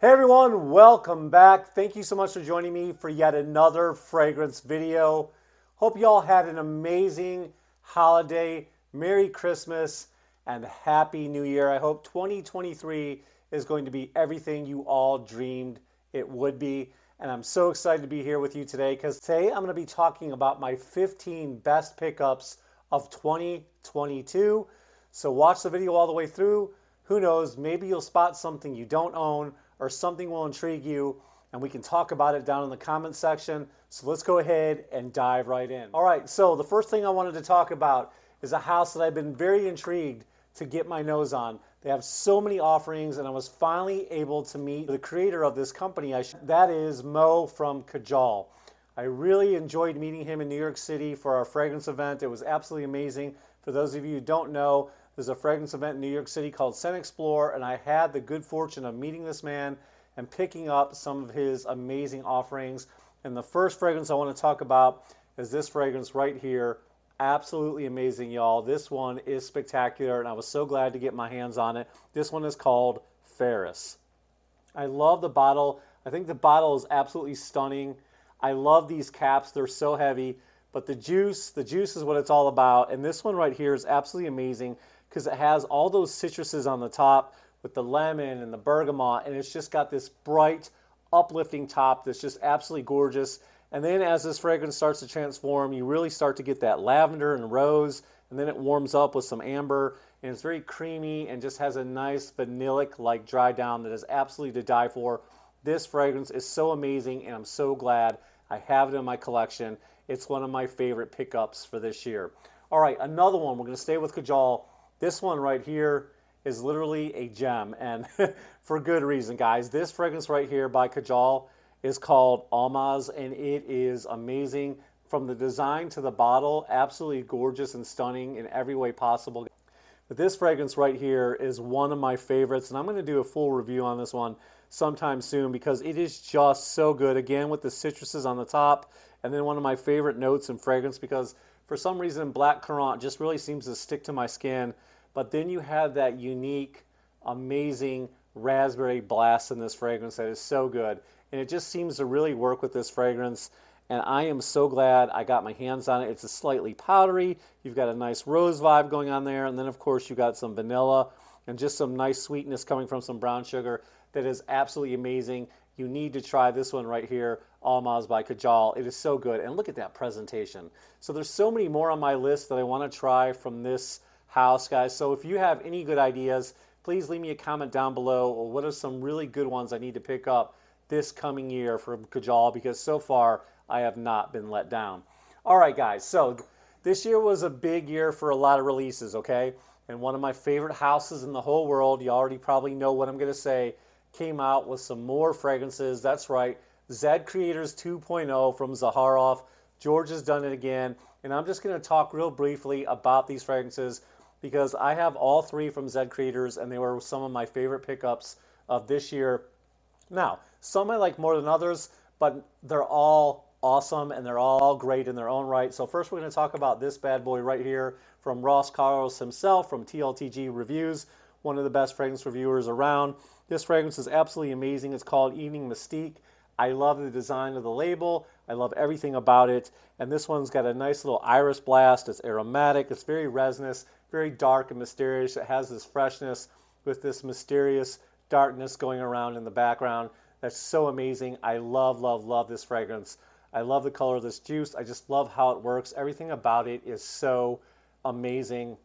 Hey everyone, welcome back. Thank you so much for joining me for yet another fragrance video. Hope you all had an amazing holiday, Merry Christmas, and Happy New Year. I hope 2023 is going to be everything you all dreamed it would be. And I'm so excited to be here with you today because today I'm going to be talking about my 15 best pickups of 2022. So watch the video all the way through. Who knows, maybe you'll spot something you don't own or something will intrigue you, and we can talk about it down in the comment section. So let's go ahead and dive right in. All right, so the first thing I wanted to talk about is a house that I've been very intrigued to get my nose on. They have so many offerings, and I was finally able to meet the creator of this company. That is Mo from Kajal. I really enjoyed meeting him in New York City for our fragrance event. It was absolutely amazing. For those of you who don't know, there's a fragrance event in New York City called Scent Explore, and I had the good fortune of meeting this man and picking up some of his amazing offerings. And the first fragrance I want to talk about is this fragrance right here. Absolutely amazing, y'all. This one is spectacular, and I was so glad to get my hands on it. This one is called Ferris. I love the bottle. I think the bottle is absolutely stunning. I love these caps. They're so heavy. But the juice is what it's all about. And this one right here is absolutely amazing because it has all those citruses on the top with the lemon and the bergamot, and it's just got this bright, uplifting top that's just absolutely gorgeous. And then as this fragrance starts to transform, you really start to get that lavender and rose, and then it warms up with some amber, and it's very creamy and just has a nice vanillic-like dry down that is absolutely to die for. This fragrance is so amazing, and I'm so glad I have it in my collection. It's one of my favorite pickups for this year. All right, another one. We're going to stay with Kajal. This one right here is literally a gem, and for good reason, guys. This fragrance right here by Kajal is called Almaz, and it is amazing. From the design to the bottle, absolutely gorgeous and stunning in every way possible. But this fragrance right here is one of my favorites, and I'm going to do a full review on this one sometime soon because it is just so good. Again, with the citruses on the top, and then one of my favorite notes in fragrance because for some reason black currant just really seems to stick to my skin. But then you have that unique, amazing raspberry blast in this fragrance that is so good. And it just seems to really work with this fragrance. And I am so glad I got my hands on it. It's a slightly powdery. You've got a nice rose vibe going on there. And then, of course, you got some vanilla and just some nice sweetness coming from some brown sugar that is absolutely amazing. You need to try this one right here, Almaz by Kajal. It is so good. And look at that presentation. So there's so many more on my list that I want to try from this house, guys. So if you have any good ideas, please leave me a comment down below. Or what are some really good ones I need to pick up this coming year from Kajal, because so far I have not been let down. All right, guys. So this year was a big year for a lot of releases, okay? And one of my favorite houses in the whole world, you already probably know what I'm going to say, came out with some more fragrances. That's right, Zed Creators 2.0 from Zaharoff. George has done it again. And I'm just going to talk real briefly about these fragrances because I have all three from Zed Creators, and they were some of my favorite pickups of this year. Now, some I like more than others, but they're all awesome and they're all great in their own right. So first we're going to talk about this bad boy right here from Ross Carlos himself from TLTG Reviews, one of the best fragrance reviewers around. This fragrance is absolutely amazing. It's called Evening Mystique. I love the design of the label. I love everything about it. And this one's got a nice little iris blast. It's aromatic. It's very resinous, very dark and mysterious. It has this freshness with this mysterious darkness going around in the background. That's so amazing. I love, love, love this fragrance. I love the color of this juice. I just love how it works. Everything about it is so amazing.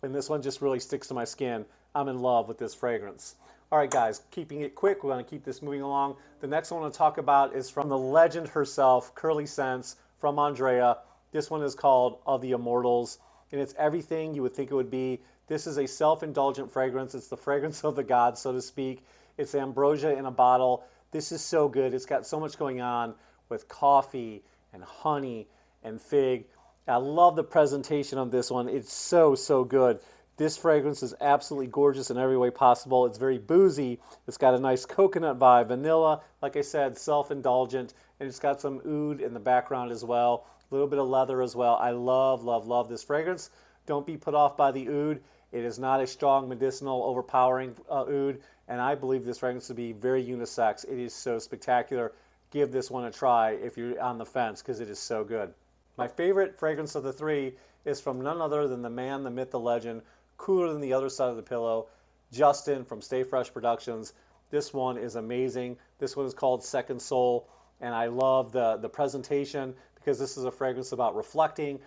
And this one just really sticks to my skin. I'm in love with this fragrance. All right, guys, keeping it quick, we're going to keep this moving along. The next one I want to talk about is from the legend herself, Curly Scents from Andrea. This one is called Of the Immortals, and it's everything you would think it would be. This is a self-indulgent fragrance. It's the fragrance of the gods, so to speak. It's ambrosia in a bottle. This is so good. It's got so much going on with coffee and honey and fig. I love the presentation of this one. It's so, so good. This fragrance is absolutely gorgeous in every way possible. It's very boozy. It's got a nice coconut vibe, vanilla, like I said, self-indulgent, and it's got some oud in the background as well, a little bit of leather as well. I love, love, love this fragrance. Don't be put off by the oud. It is not a strong, medicinal, overpowering oud. and I believe this fragrance to be very unisex. It is so spectacular. Give this one a try if you're on the fence, because it is so good. My favorite fragrance of the three is from none other than the man, the myth, the legend, cooler than the other side of the pillow, Justin from Stay Fresh Productions. This one is amazing. This one is called Second Soul, and I love the presentation, because this is a fragrance about reflecting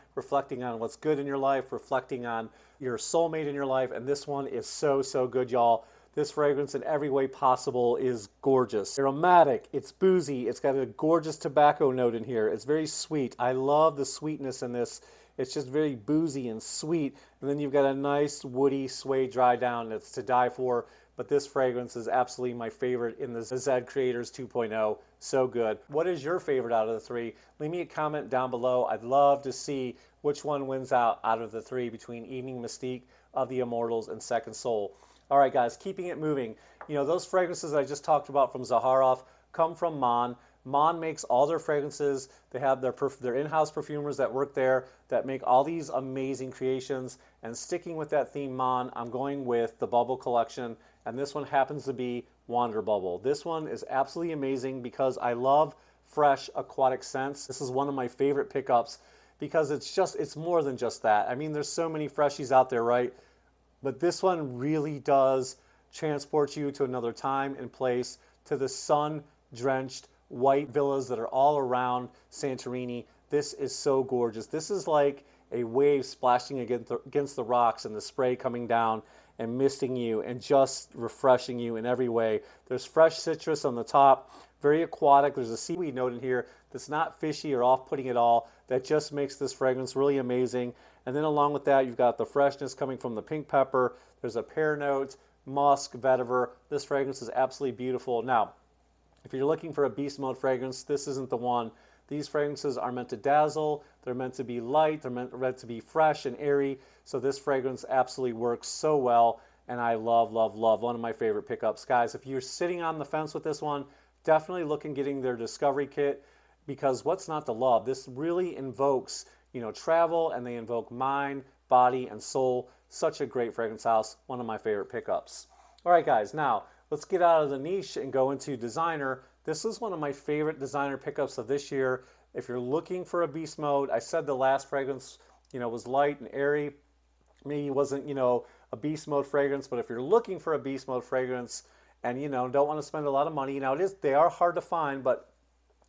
on what's good in your life, reflecting on your soulmate in your life, and this one is so, so good, y'all. This fragrance in every way possible is gorgeous. Aromatic, it's boozy, it's got a gorgeous tobacco note in here. It's very sweet. I love the sweetness in this. It's just very boozy and sweet. And then you've got a nice woody suede dry down that's to die for. But this fragrance is absolutely my favorite in the Zed Creators 2.0. So good. What is your favorite out of the three? Leave me a comment down below. I'd love to see which one wins out of the three between Evening Mystique, Of the Immortals, and Second Soul. All right, guys, keeping it moving. You know, those fragrances I just talked about from Zaharoff come from Mon. Mon makes all their fragrances. They have their in-house perfumers that work there that make all these amazing creations. And sticking with that theme, Mon, I'm going with the Bubble Collection. And this one happens to be Wander Bubble. This one is absolutely amazing because I love fresh aquatic scents. This is one of my favorite pickups because it's more than just that. I mean, there's so many freshies out there, right? But this one really does transport you to another time and place, to the sun-drenched white villas that are all around Santorini. This is so gorgeous. This is like a wave splashing against the rocks and the spray coming down and misting you and just refreshing you in every way. There's fresh citrus on the top, very aquatic. There's a seaweed note in here that's not fishy or off-putting at all. That just makes this fragrance really amazing. And then along with that, you've got the freshness coming from the pink pepper. There's a pear note, musk, vetiver. This fragrance is absolutely beautiful. Now, if you're looking for a beast mode fragrance, this isn't the one. These fragrances are meant to dazzle. They're meant to be light. They're meant to be fresh and airy. So this fragrance absolutely works so well. And I love, love, love. One of my favorite pickups. Guys, if you're sitting on the fence with this one, definitely look in getting their discovery kit, because what's not to love? This really invokes, you know, travel, and they invoke mind, body, and soul. Such a great fragrance house. One of my favorite pickups. All right, guys, now let's get out of the niche and go into designer. This is one of my favorite designer pickups of this year. If you're looking for a beast mode, I said the last fragrance, you know, was light and airy. Maybe it wasn't, you know, a beast mode fragrance, but if you're looking for a beast mode fragrance and, you know, don't want to spend a lot of money, now they are hard to find, but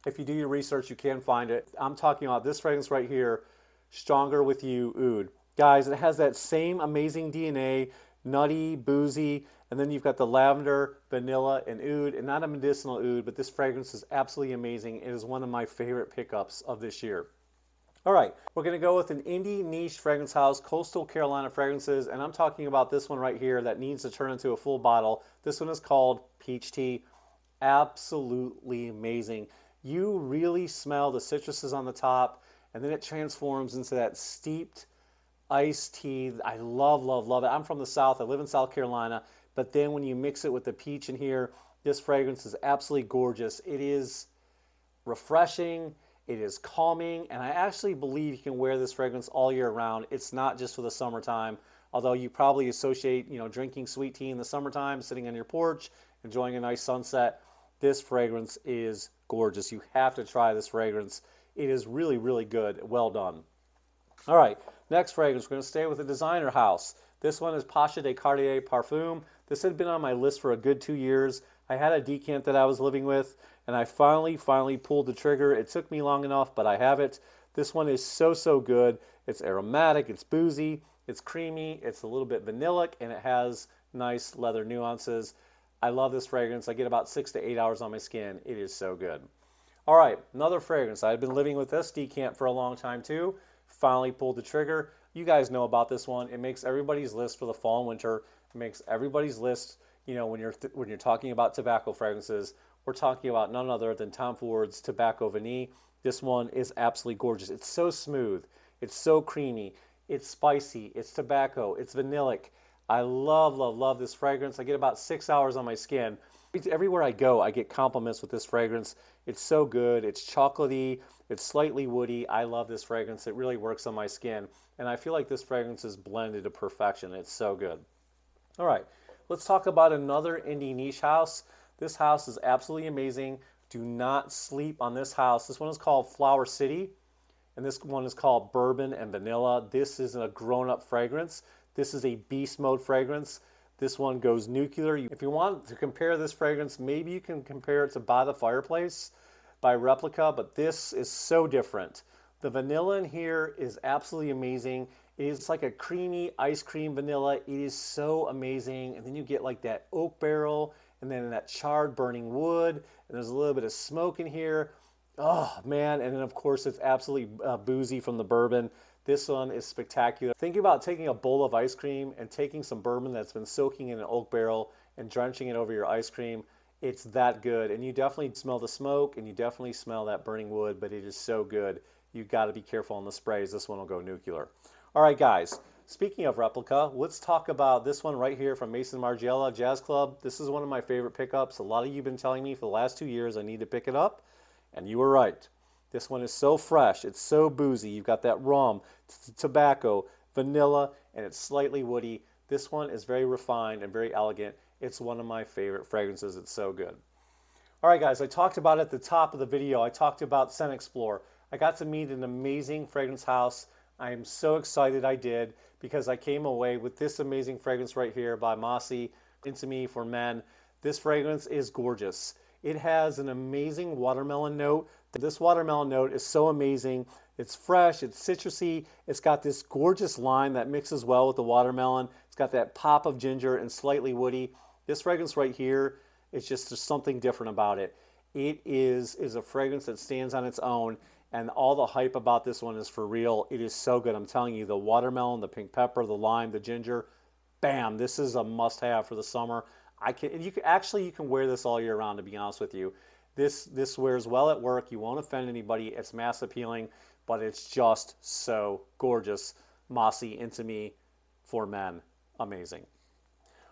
if you do your research, you can find it. I'm talking about this fragrance right here, Stronger With You Oud. Guys, it has that same amazing DNA, nutty, boozy, and then you've got the lavender, vanilla, and oud, and not a medicinal oud, but this fragrance is absolutely amazing. It is one of my favorite pickups of this year. All right, we're going to go with an indie niche fragrance house, Coastal Carolina Fragrances, and I'm talking about this one right here that needs to turn into a full bottle. This one is called Peach Tea. Absolutely amazing. You really smell the citruses on the top, and then it transforms into that steeped iced tea. I love, love, love it. I'm from the South. I live in South Carolina. But then when you mix it with the peach in here, this fragrance is absolutely gorgeous. It is refreshing. It is calming. And I actually believe you can wear this fragrance all year round. It's not just for the summertime, although you probably associate, you know, drinking sweet tea in the summertime, sitting on your porch, enjoying a nice sunset. This fragrance is gorgeous. You have to try this fragrance. It is really, really good. Well done. All right, next fragrance. We're going to stay with the designer house. This one is Pasha de Cartier Perfume. This had been on my list for a good 2 years. I had a decant that I was living with, and I finally pulled the trigger. It took me long enough, but I have it. This one is so, so good. It's aromatic, it's boozy, it's creamy, it's a little bit vanillic, and it has nice leather nuances. I love this fragrance. I get about 6 to 8 hours on my skin. It is so good. All right, another fragrance. I've been living with this decant for a long time too. Finally pulled the trigger. You guys know about this one. It makes everybody's list for the fall and winter. It makes everybody's list, you know, when you're talking about tobacco fragrances. We're talking about none other than Tom Ford's Tobacco Vanille. This one is absolutely gorgeous. It's so smooth. It's so creamy. It's spicy. It's tobacco. It's vanillic. I love, love, love this fragrance. I get about 6 hours on my skin. Everywhere I go, I get compliments with this fragrance. It's so good. It's chocolatey. It's slightly woody. I love this fragrance. It really works on my skin. And I feel like this fragrance is blended to perfection. It's so good. All right, Let's talk about another indie niche house. This house is absolutely amazing. Do not sleep on this house. This one is called Flower City, and this one is called Bourbon and Vanilla. This is a grown-up fragrance. This is a beast mode fragrance. This one goes nuclear. If you want to compare this fragrance, maybe you can compare it to By the Fireplace by Replica, but this is so different. The vanilla in here is absolutely amazing. It is like a creamy ice cream vanilla. It is so amazing. And then you get like that oak barrel and then that charred burning wood. And there's a little bit of smoke in here. Oh man. And then of course it's absolutely boozy from the bourbon. This one is spectacular. Think about taking a bowl of ice cream and taking some bourbon that's been soaking in an oak barrel and drenching it over your ice cream. It's that good. And you definitely smell the smoke and you definitely smell that burning wood, but it is so good. You got to be careful on the sprays. This one will go nuclear. All right, guys. Speaking of Replica, let's talk about this one right here from Maison Margiela Jazz Club. This is one of my favorite pickups. A lot of you have been telling me for the last 2 years I need to pick it up, and you were right. This one is so fresh. It's so boozy. You've got that rum, tobacco, vanilla, and it's slightly woody. This one is very refined and very elegant. It's one of my favorite fragrances. It's so good. All right, guys, I talked about at the top of the video, I talked about Scent Explore. I got to meet an amazing fragrance house. I am so excited I did because I came away with this amazing fragrance right here by Mossy Into Me for men. This fragrance is gorgeous. It has an amazing watermelon note. This watermelon note is so amazing. It's fresh, it's citrusy, it's got this gorgeous lime that mixes well with the watermelon. It's got that pop of ginger and slightly woody. This fragrance right here is just there's something different about it. It is a fragrance that stands on its own, and all the hype about this one is for real. It is so good. I'm telling you, the watermelon, the pink pepper, the lime, the ginger, bam, this is a must-have for the summer. You can wear this all year round, to be honest with you. This wears well at work. You won't offend anybody. It's mass appealing, but it's just so gorgeous. Mossy Into Me for men. Amazing.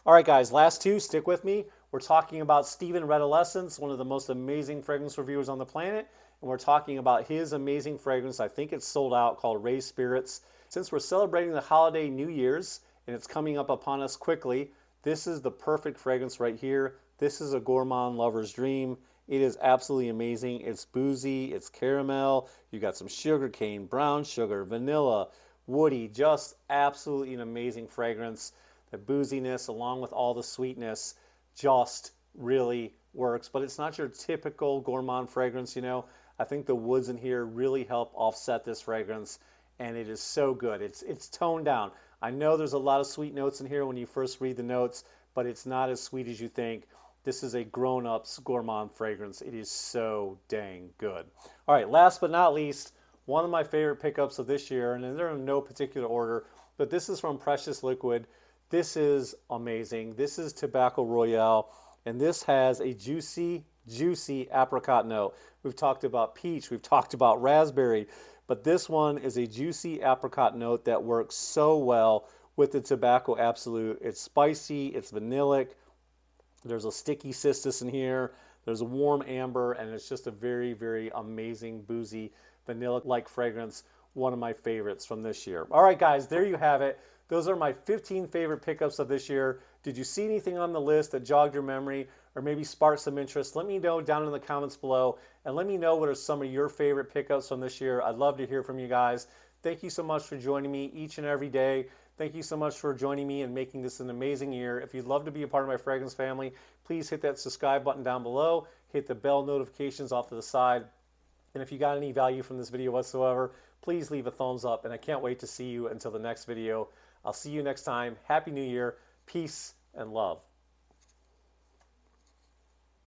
All right, guys, last two, stick with me. We're talking about Stephen Redolescence, one of the most amazing fragrance reviewers on the planet, and we're talking about his amazing fragrance. I think it's sold out, called Raised Spirits. Since we're celebrating the holiday New Year's, and it's coming up upon us quickly, this is the perfect fragrance right here. This is a gourmand lover's dream. It is absolutely amazing. It's boozy, it's caramel, you got some sugar cane, brown sugar, vanilla, woody, just absolutely an amazing fragrance. The booziness along with all the sweetness just really works, but it's not your typical gourmand fragrance, you know. I think the woods in here really help offset this fragrance, and it is so good. It's toned down. I know there's a lot of sweet notes in here when you first read the notes, but it's not as sweet as you think. This is a grown-up's gourmand fragrance. It is so dang good. All right, last but not least, one of my favorite pickups of this year, and they're in no particular order, but this is from Precious Liquid. This is amazing. This is Tobacco Royale, and this has a juicy, juicy apricot note. We've talked about peach, we've talked about raspberry, but this one is a juicy apricot note that works so well with the Tobacco Absolute. It's spicy, it's vanillic, there's a sticky cistus in here, there's a warm amber, and it's just a very, very amazing, boozy, vanilla-like fragrance. One of my favorites from this year. All right, guys, there you have it. Those are my 15 favorite pickups of this year. Did you see anything on the list that jogged your memory or maybe sparked some interest? Let me know down in the comments below, and let me know what are some of your favorite pickups from this year. I'd love to hear from you guys. Thank you so much for joining me each and every day. Thank you so much for joining me and making this an amazing year. If you'd love to be a part of my fragrance family, please hit that subscribe button down below. Hit the bell notifications off to the side. And if you got any value from this video whatsoever, please leave a thumbs up. And I can't wait to see you until the next video. I'll see you next time. Happy New Year. Peace and love.